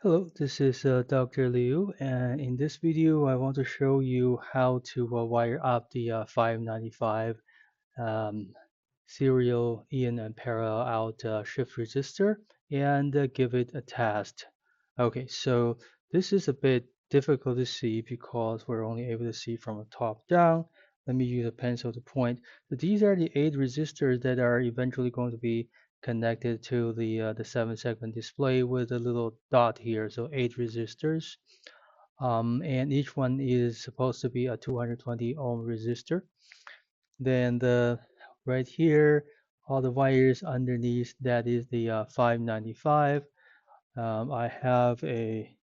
Hello, this is Dr. Liu, and in this video, I want to show you how to wire up the 595 um, serial in and parallel out shift resistor and give it a test. Okay, so this is a bit difficult to see because we're only able to see from the top down. Let me use a pencil to point. So these are the 8 resistors that are eventually going to be connected to the 7-segment display with a little dot here. So 8 resistors, and each one is supposed to be a 220 ohm resistor. Then the right here, all the wires underneath, that is the 595. I have a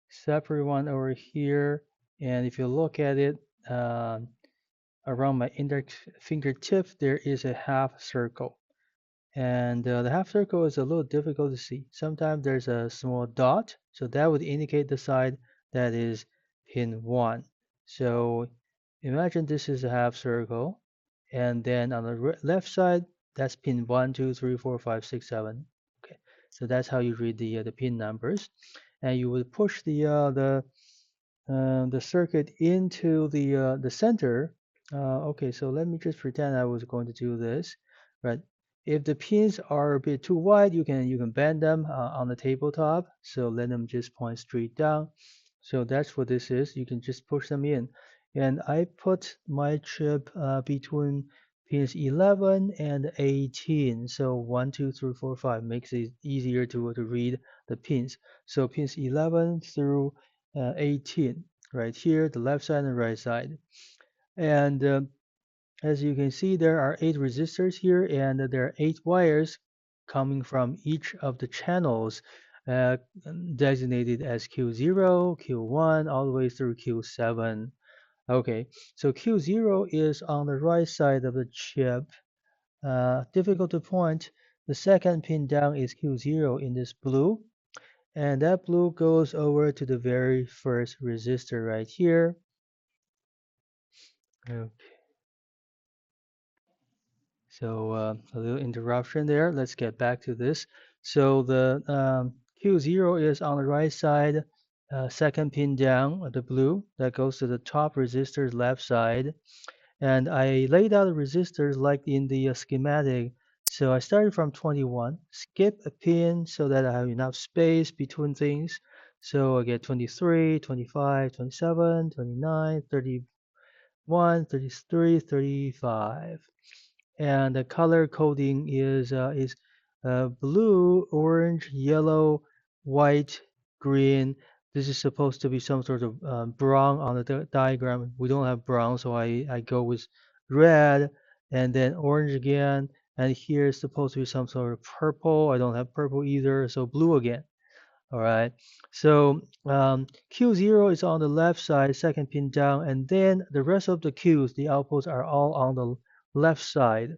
separate one over here, and if you look at it, um, around my index fingertip, there is a half circle. And the half circle is a little difficult to see. Sometimes there's a small dot, so that would indicate the side that is pin 1. So imagine this is a half circle, and then on the left side, that's pin 1, 2, 3, 4, 5, 6, 7. Okay, so that's how you read the pin numbers, and you would push the circuit into the center. Okay, so let me just pretend I was going to do this, right? If the pins are a bit too wide, you can bend them on the tabletop. So let them just point straight down. So that's what this is. You can just push them in, and I put my chip between pins 11 and 18. So 1, 2, 3, 4, 5 makes it easier to read the pins. So pins 11 through 18 right here, the left side and right side. And as you can see, there are 8 resistors here, and there are 8 wires coming from each of the channels uh, designated as Q0, Q1, all the way through Q7. Okay, so Q0 is on the right side of the chip. Difficult to point. The second pin down is Q0 in this blue, and that blue goes over to the very first resistor right here. Okay, so a little interruption there. Let's get back to this. So the Q0 is on the right side, second pin down, the blue, that goes to the top resistor's left side. And I laid out the resistors like in the schematic. So I started from 21, skip a pin so that I have enough space between things. So I get 23, 25, 27, 29, 31, 33, 35. And the color coding is blue, orange, yellow, white, green. This is supposed to be some sort of brown on the diagram. We don't have brown, so I go with red, and then orange again. And here is supposed to be some sort of purple. I don't have purple either, so blue again. All right. So Q0 is on the left side, second pin down, and then the rest of the Qs, the outputs are all on the left side,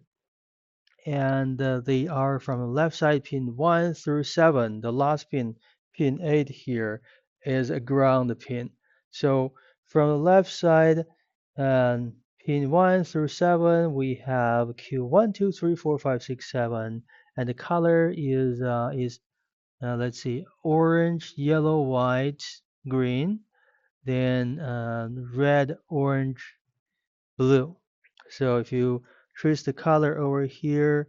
and they are from the left side pin 1 through 7. The last pin, pin 8 here, is a ground pin. So from the left side, pin 1 through 7, we have Q1, 2, 3, 4, 5, 6, 7, and the color is let's see, orange, yellow, white, green, then red, orange, blue. So if you trace the color over here,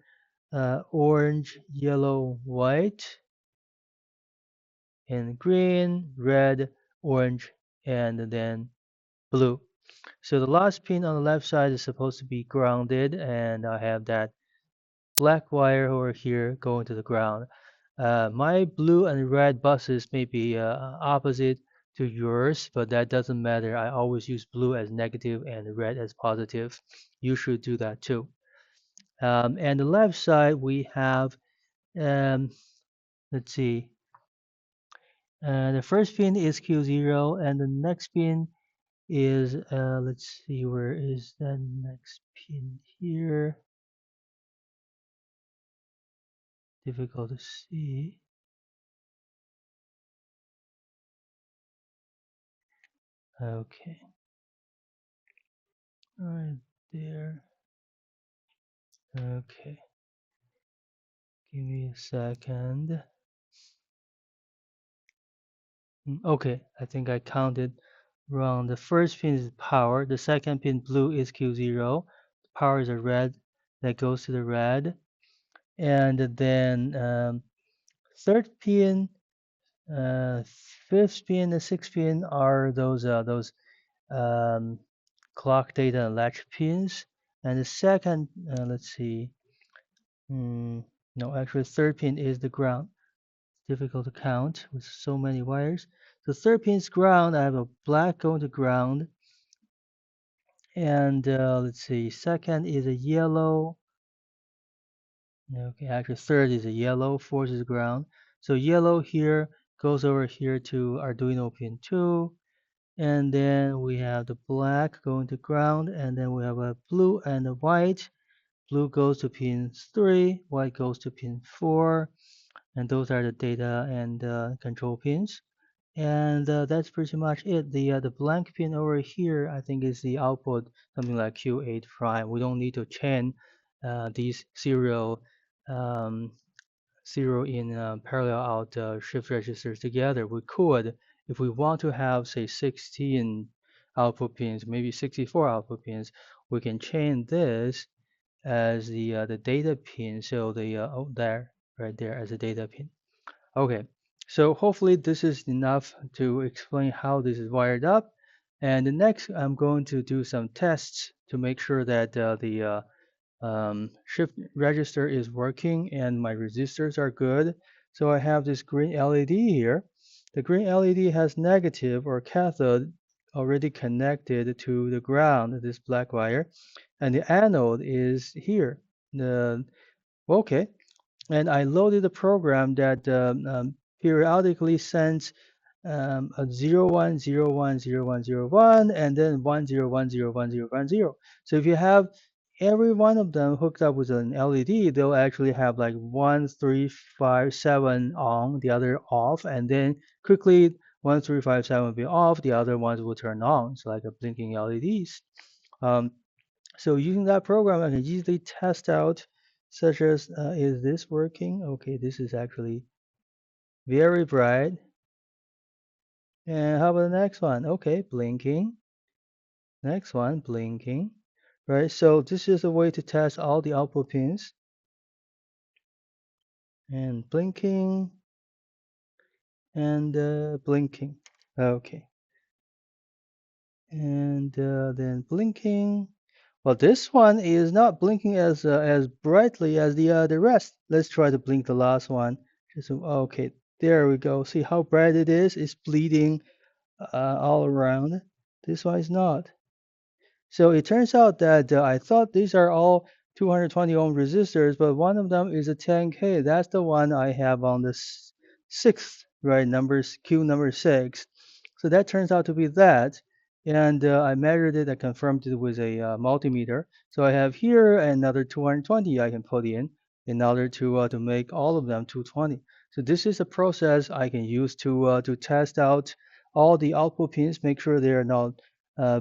orange, yellow, white, and green, red, orange, and then blue. So the last pin on the left side is supposed to be grounded, and I have that black wire over here going to the ground. My blue and red buses may be opposite to yours, but that doesn't matter. I always use blue as negative and red as positive. You should do that too. And the left side we have, um, let's see, the first pin is Q0, and the next pin is, let's see, where is the next pin here? Difficult to see. Okay, right there. Okay, give me a second. Okay, I think I counted wrong. The first pin is power. The second pin blue is Q0. Power is a red that goes to the red. And then third pin, uh, fifth pin, and sixth pin are those um, clock data and latch pins. And the second, let's see, no, actually third pin is the ground. Difficult to count with so many wires. The third pin is ground. I have a black going to ground. And let's see, second is a yellow. Okay, actually third is a yellow, fourth is ground. So yellow here goes over here to Arduino pin 2. And then we have the black going to ground. And then we have a blue and a white. Blue goes to pin 3, white goes to pin 4. And those are the data and control pins. And that's pretty much it. The blank pin over here, I think, is the output, something like Q8 prime. We don't need to chain these um, serial in parallel out shift registers together. We could, if we want to have, say, 16 output pins, maybe 64 output pins, we can chain this as the data pin. So oh, there, right there, as a data pin. Okay, so hopefully this is enough to explain how this is wired up. And next, I'm going to do some tests to make sure that the shift register is working and my resistors are good. So I have this green LED here. The green LED has negative or cathode already connected to the ground, this black wire, and the anode is here. The okay, and I loaded a program that periodically sends a 01010101 and then 10101010. So if you have every one of them hooked up with an LED, they'll actually have like 1357 on, the other off, and then quickly 1357 will be off, the other ones will turn on. It's like a blinking LEDs. Um, so using that program, I can easily test out, such as, is this working? Okay, this is actually very bright. And how about the next one? Okay, blinking. Next one, blinking. Right, so this is a way to test all the output pins. And blinking, and blinking. Okay, and then blinking. Well, this one is not blinking as brightly as the rest. Let's try to blink the last one. Just okay, there we go. See how bright it is? It's bleeding all around. This one is not. So it turns out that I thought these are all 220 ohm resistors, but one of them is a 10K. That's the one I have on the sixth, right? Numbers Q number 6. So that turns out to be that. And I measured it, I confirmed it with a multimeter. So I have here another 220 I can put in order to make all of them 220. So this is a process I can use to test out all the output pins, make sure they are not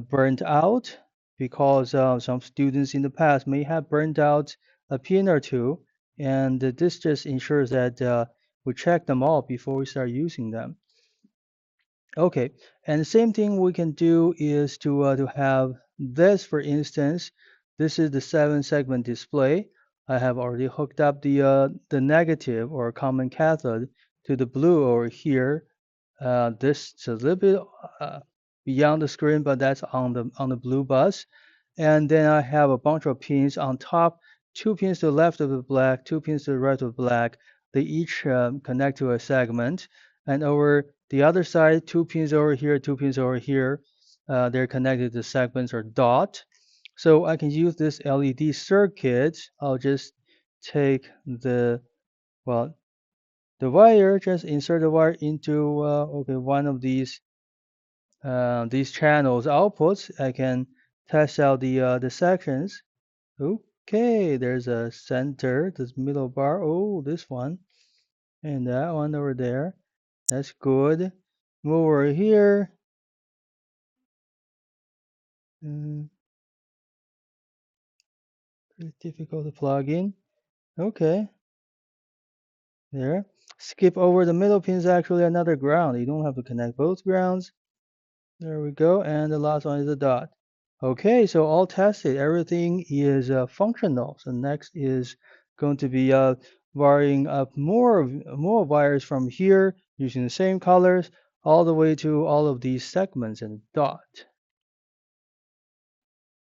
burnt out, because some students in the past may have burned out a pin or two, and this just ensures that we check them all before we start using them. Okay, and the same thing we can do is to have this, for instance. This is the 7-segment display. I have already hooked up the negative or common cathode to the blue over here. This is a little bit beyond the screen, but that's on the blue bus. And then I have a bunch of pins on top, 2 pins to the left of the black, 2 pins to the right of the black. They each connect to a segment. And over the other side, 2 pins over here, 2 pins over here. They're connected to segments or dot. So I can use this LED circuit. I'll just take well, the wire, just insert the wire into okay, one of these channels outputs. I can test out the sections. Okay, there's a center, this middle bar. Oh, this one and that one over there. That's good. Move over here. Mm, Pretty difficult to plug in. Okay, there. Skip over the middle pin is actually another ground. You don't have to connect both grounds. There we go. And the last one is a dot. Okay, so all tested. Everything is functional. So next is going to be wiring up more wires from here using the same colors all the way to all of these segments and dot.